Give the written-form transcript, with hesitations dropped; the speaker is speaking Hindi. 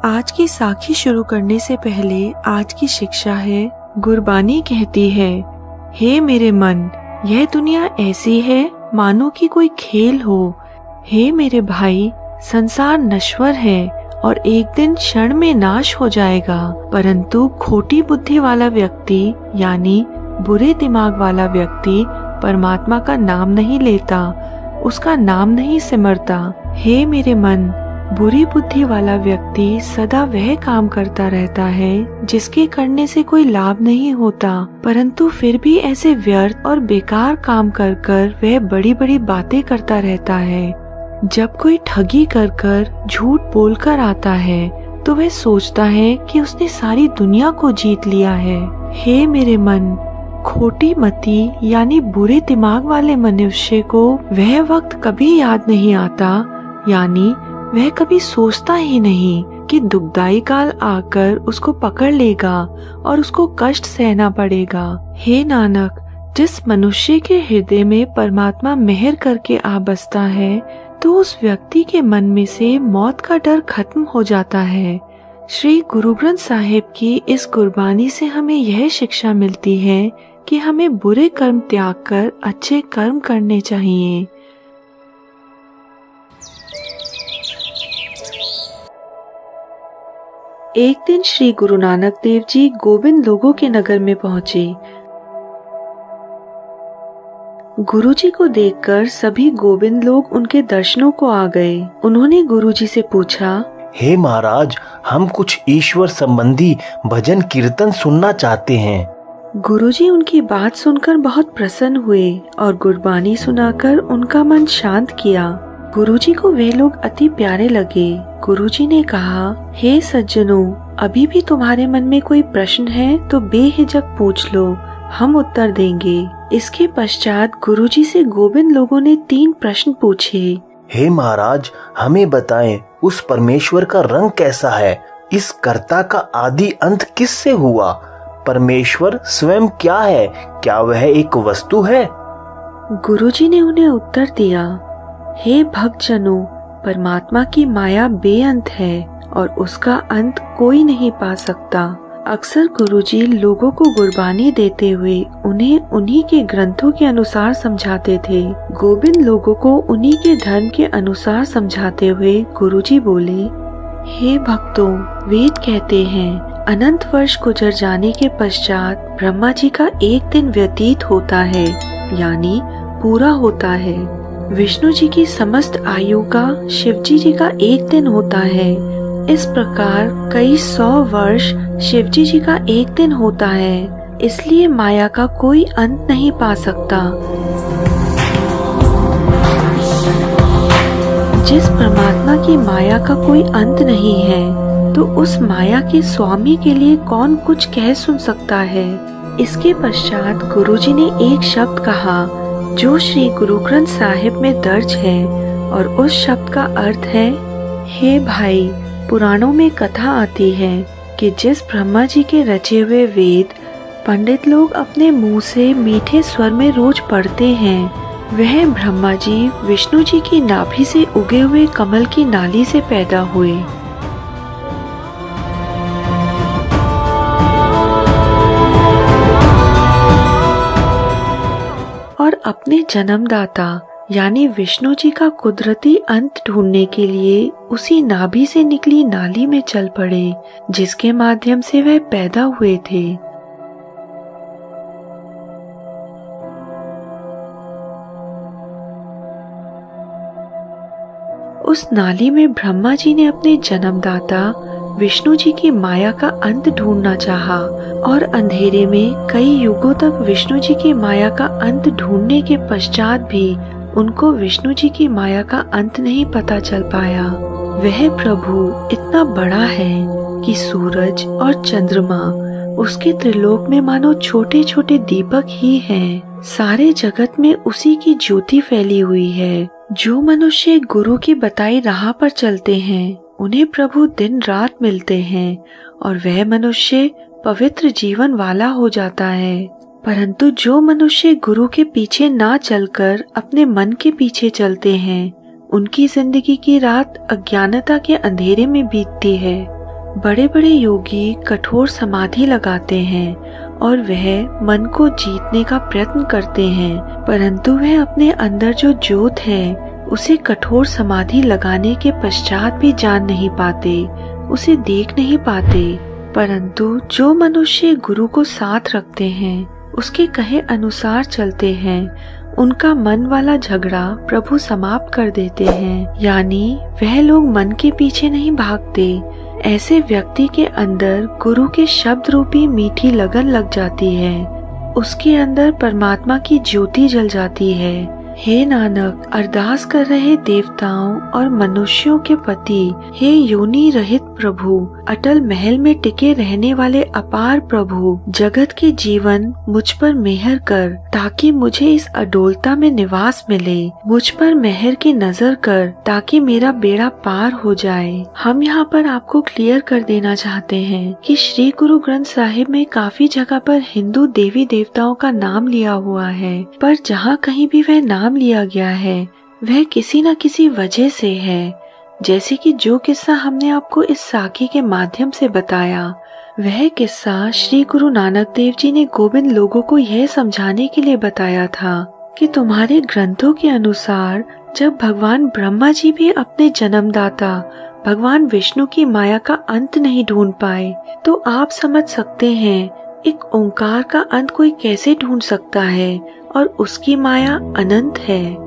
आज की साखी शुरू करने से पहले आज की शिक्षा है। गुरबानी कहती है, हे मेरे मन, यह दुनिया ऐसी है मानो कि कोई खेल हो। हे मेरे भाई, संसार नश्वर है और एक दिन क्षण में नाश हो जाएगा, परंतु खोटी बुद्धि वाला व्यक्ति यानी बुरे दिमाग वाला व्यक्ति परमात्मा का नाम नहीं लेता, उसका नाम नहीं सिमरता। हे मेरे मन, बुरी बुद्धि वाला व्यक्ति सदा वह काम करता रहता है जिसके करने से कोई लाभ नहीं होता, परंतु फिर भी ऐसे व्यर्थ और बेकार काम कर कर वह बड़ी बड़ी बातें करता रहता है। जब कोई ठगी कर कर झूठ बोल कर आता है तो वह सोचता है कि उसने सारी दुनिया को जीत लिया है। हे मेरे मन, खोटी मति यानी बुरे दिमाग वाले मनुष्य को वह वक्त कभी याद नहीं आता, यानी वह कभी सोचता ही नहीं कि दुखदाई काल आकर उसको पकड़ लेगा और उसको कष्ट सहना पड़ेगा। हे नानक, जिस मनुष्य के हृदय में परमात्मा मेहर करके आ बसता है तो उस व्यक्ति के मन में से मौत का डर खत्म हो जाता है। श्री गुरु ग्रंथ साहिब की इस कुर्बानी से हमें यह शिक्षा मिलती है कि हमें बुरे कर्म त्याग कर अच्छे कर्म करने चाहिए। एक दिन श्री गुरु नानक देव जी गोविंद लोगों के नगर में पहुंचे। गुरुजी को देखकर सभी गोविंद लोग उनके दर्शनों को आ गए। उन्होंने गुरुजी से पूछा, हे महाराज, हम कुछ ईश्वर संबंधी भजन कीर्तन सुनना चाहते हैं। गुरुजी उनकी बात सुनकर बहुत प्रसन्न हुए और गुरबानी सुनाकर उनका मन शांत किया। गुरुजी को वे लोग अति प्यारे लगे। गुरुजी ने कहा, हे सज्जनों, अभी भी तुम्हारे मन में कोई प्रश्न है तो बेहिचक पूछ लो, हम उत्तर देंगे। इसके पश्चात गुरुजी से गोविंद लोगों ने 3 प्रश्न पूछे। हे महाराज, हमें बताएं, उस परमेश्वर का रंग कैसा है? इस कर्ता का आदि अंत किससे हुआ? परमेश्वर स्वयं क्या है? क्या वह एक वस्तु है? गुरुजी ने उन्हें उत्तर दिया, हे भक्तजनों, परमात्मा की माया बेअंत है और उसका अंत कोई नहीं पा सकता। अक्सर गुरुजी लोगों को गुरबानी देते हुए उन्हें उन्हीं के ग्रंथों के अनुसार समझाते थे। गोविंद लोगों को उन्हीं के धर्म के अनुसार समझाते हुए गुरुजी बोले, हे भक्तों, वेद कहते हैं, अनंत वर्ष गुजर जाने के पश्चात ब्रह्मा जी का एक दिन व्यतीत होता है, यानी पूरा होता है। विष्णु जी की समस्त आयु का शिवजी जी का एक दिन होता है। इस प्रकार कई 100 वर्ष शिवजी जी का एक दिन होता है। इसलिए माया का कोई अंत नहीं पा सकता। जिस परमात्मा की माया का कोई अंत नहीं है तो उस माया के स्वामी के लिए कौन कुछ कह सुन सकता है। इसके पश्चात गुरुजी ने एक शब्द कहा जो श्री गुरु ग्रंथ साहिब में दर्ज है और उस शब्द का अर्थ है, हे भाई, पुराणों में कथा आती है कि जिस ब्रह्मा जी के रचे हुए वेद पंडित लोग अपने मुंह से मीठे स्वर में रोज पढ़ते हैं, वह ब्रह्मा जी विष्णु जी की नाभि से उगे हुए कमल की नाली से पैदा हुए। और अपने जन्मदाता यानी विष्णु जी का कुदरती अंत ढूंढने के लिए उसी नाभि से निकली नाली में चल पड़े जिसके माध्यम से वह पैदा हुए थे। उस नाली में ब्रह्मा जी ने अपने जन्मदाता विष्णु जी की माया का अंत ढूंढना चाहा और अंधेरे में कई युगों तक विष्णु जी की माया का अंत ढूंढने के पश्चात भी उनको विष्णु जी की माया का अंत नहीं पता चल पाया। वह प्रभु इतना बड़ा है कि सूरज और चंद्रमा उसके त्रिलोक में मानो छोटे छोटे दीपक ही हैं। सारे जगत में उसी की ज्योति फैली हुई है। जो मनुष्य गुरु की बताई राह पर चलते हैं उन्हें प्रभु दिन रात मिलते हैं और वह मनुष्य पवित्र जीवन वाला हो जाता है। परंतु जो मनुष्य गुरु के पीछे ना चलकर अपने मन के पीछे चलते हैं, उनकी जिंदगी की रात अज्ञानता के अंधेरे में बीतती है। बड़े बड़े योगी कठोर समाधि लगाते हैं और वह मन को जीतने का प्रयत्न करते हैं, परंतु वह अपने अंदर जो ज्योत है उसे कठोर समाधि लगाने के पश्चात भी जान नहीं पाते, उसे देख नहीं पाते। परंतु जो मनुष्य गुरु को साथ रखते हैं, उसके कहे अनुसार चलते हैं, उनका मन वाला झगड़ा प्रभु समाप्त कर देते हैं। यानी वह लोग मन के पीछे नहीं भागते। ऐसे व्यक्ति के अंदर गुरु के शब्द रूपी मीठी लगन लग जाती है, उसके अंदर परमात्मा की ज्योति जल जाती है। हे नानक, अरदास कर रहे देवताओं और मनुष्यों के पति, हे योनि रहित प्रभु, अटल महल में टिके रहने वाले अपार प्रभु, जगत के जीवन मुझ पर मेहर कर ताकि मुझे इस अडोलता में निवास मिले। मुझ पर मेहर की नजर कर ताकि मेरा बेड़ा पार हो जाए। हम यहाँ पर आपको क्लियर कर देना चाहते हैं कि श्री गुरु ग्रंथ साहिब में काफी जगह पर हिंदू देवी देवताओं का नाम लिया हुआ है, पर जहाँ कहीं भी वह नाम लिया गया है वह किसी न किसी वजह से है। जैसे कि जो किस्सा हमने आपको इस साखी के माध्यम से बताया, वह किस्सा श्री गुरु नानक देव जी ने गोविंद लोगों को यह समझाने के लिए बताया था कि तुम्हारे ग्रंथों के अनुसार जब भगवान ब्रह्मा जी भी अपने जन्मदाता भगवान विष्णु की माया का अंत नहीं ढूंढ पाए, तो आप समझ सकते हैं एक ओंकार का अंत कोई कैसे ढूंढ सकता है, और उसकी माया अनंत है।